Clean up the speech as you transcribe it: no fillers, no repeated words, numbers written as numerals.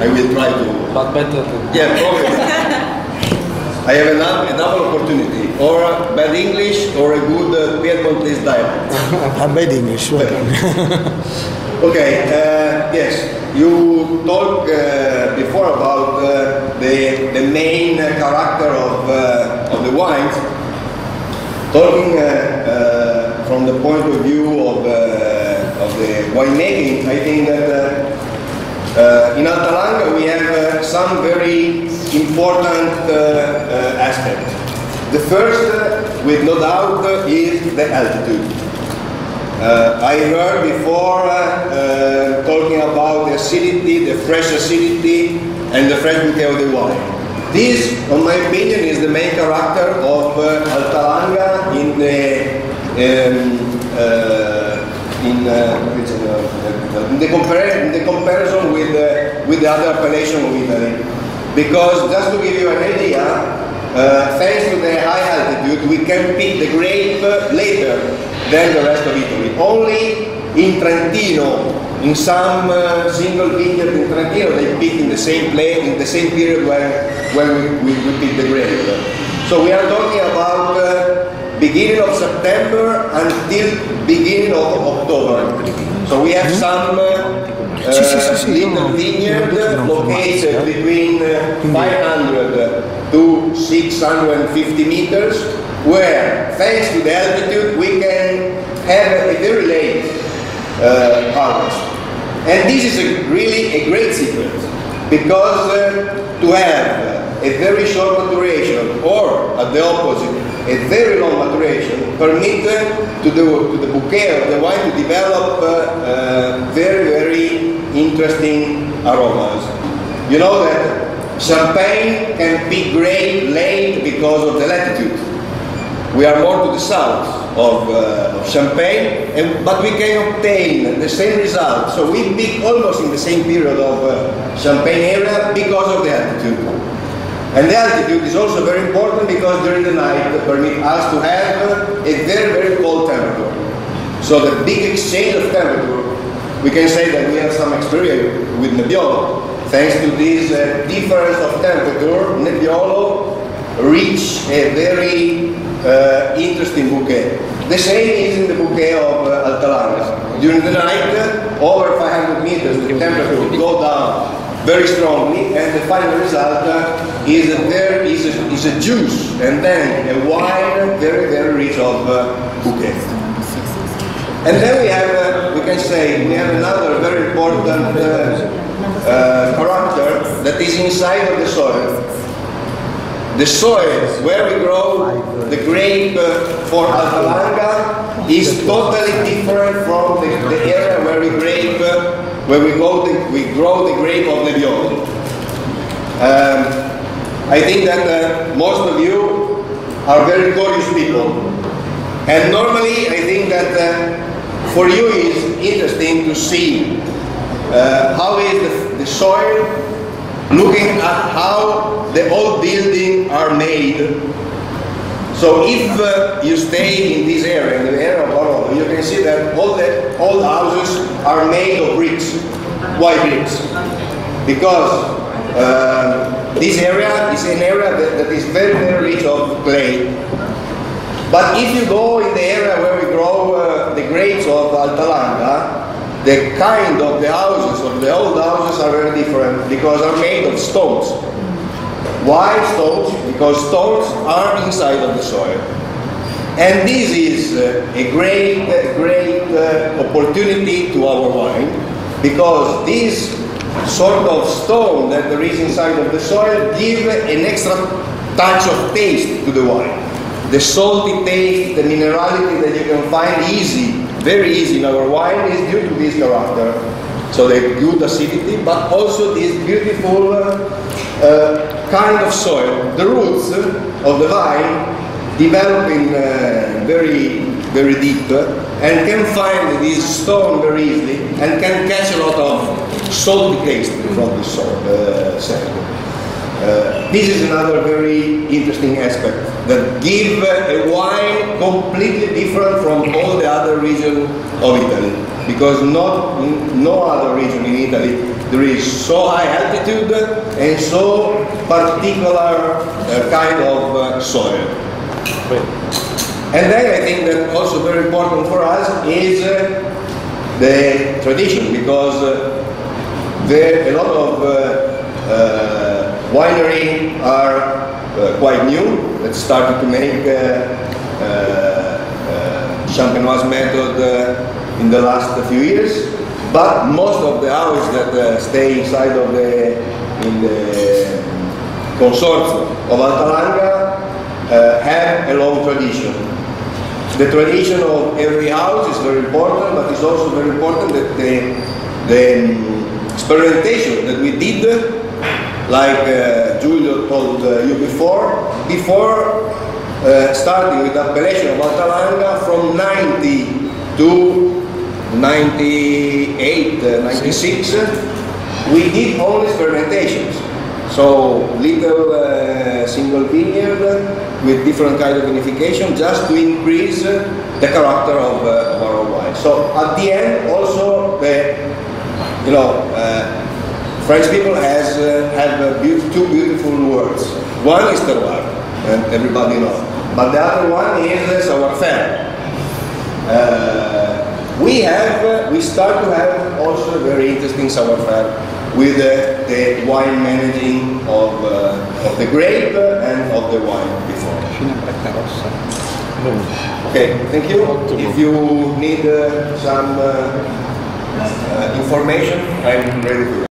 I will try to. But better to... Yeah, probably. I have a double opportunity, or bad English or a good Piedmontese dialect. Bad English. Okay, yes, you talked before about the main character of the wines. Talking from the point of view of the winemaking, I think that in Alta Langa we have some very important aspects. The first, with no doubt, is the altitude. I heard before talking about the acidity, the fresh acidity, and the fresh bouquet of the wine. This, in my opinion, is the main character of Alta Langa in the comparison with the other appellation of Italy. Because just to give you an idea, thanks to the high altitude, we can pick the grape later than the rest of Italy. Only in Trentino, in some single vineyard in Trentino, they pick in the same place, in the same period when we pick the grape. So we are talking about beginning of September until beginning of October. So we have some little vineyard located between 500 to 650 meters, where, thanks to the altitude, we can have a very late harvest. And this is really a great secret, because to have a very short maturation, or at the opposite, a very long maturation, permit to the bouquet of the wine to develop very, very interesting aromas. You know that champagne can be great late because of the latitude. We are more to the south of Champagne, but we can obtain the same result. So we pick almost in the same period of Champagne area because of the altitude. And the altitude is also very important because during the night it permits us to have a very, very cold temperature. So the big exchange of temperature, we can say that we have some experience with Nebbiolo. Thanks to this difference of temperature, Nebbiolo reach a very interesting bouquet. The same is in the bouquet of Alta Langa. During the night, over 500 meters, the temperature will go down very strongly, and the final result is a juice, and then a wine very, very rich of bouquet. And then we have, we can say, we have another very important character that is inside of the soil. The soil where we grow the grape for Alta Langa is totally different from the area where we grow the grape of Nebbiolo. I think that most of you are very curious people, and normally I think that for you it's interesting to see how is the soil, looking at how the old buildings are made. So if you stay in this area, in the area of Barolo, you can see that all the old houses are made of bricks, white bricks, because this area is an area that is very, very rich of clay. But if you go in the area where we grow the grapes of Alta Langa, the kind of the houses, of the old houses, are very different because are made of stones. Why stones? Because stones are inside of the soil. And this is a great, great opportunity to our wine, because this sort of stone that there is inside of the soil give an extra touch of taste to the wine. The salty taste, the minerality that you can find easy, very easy in our wine is due to this character. So the good acidity, but also this beautiful kind of soil. The roots of the vine developing very, very deep and can find this stone very easily and can catch a lot of salty taste from the soil. This is another very interesting aspect that give a wine completely different from all the other regions of Italy, because no other region in Italy there is so high altitude and so particular kind of soil. And then I think that also very important for us is the tradition, because a lot of winery are quite new, that started to make Champenoise method in the last few years, but most of the houses that stay inside of the consortium of Alta Langa have a long tradition. The tradition of every house is very important, but it's also very important that the experimentation that we did, like Giulio told you before starting with the appellation of Alta Langa from 90 to 98, 96, we did only experimentations. So little single vineyard with different kind of vinification, just to increase the character of our wine. So at the end, also the French people have two beautiful words. One is terroir, and everybody knows, but the other one is savoir-faire. We start to have also a very interesting savoir-faire with the wine managing of the grape and of the wine before. Okay, thank you. If you need some information, I'm ready to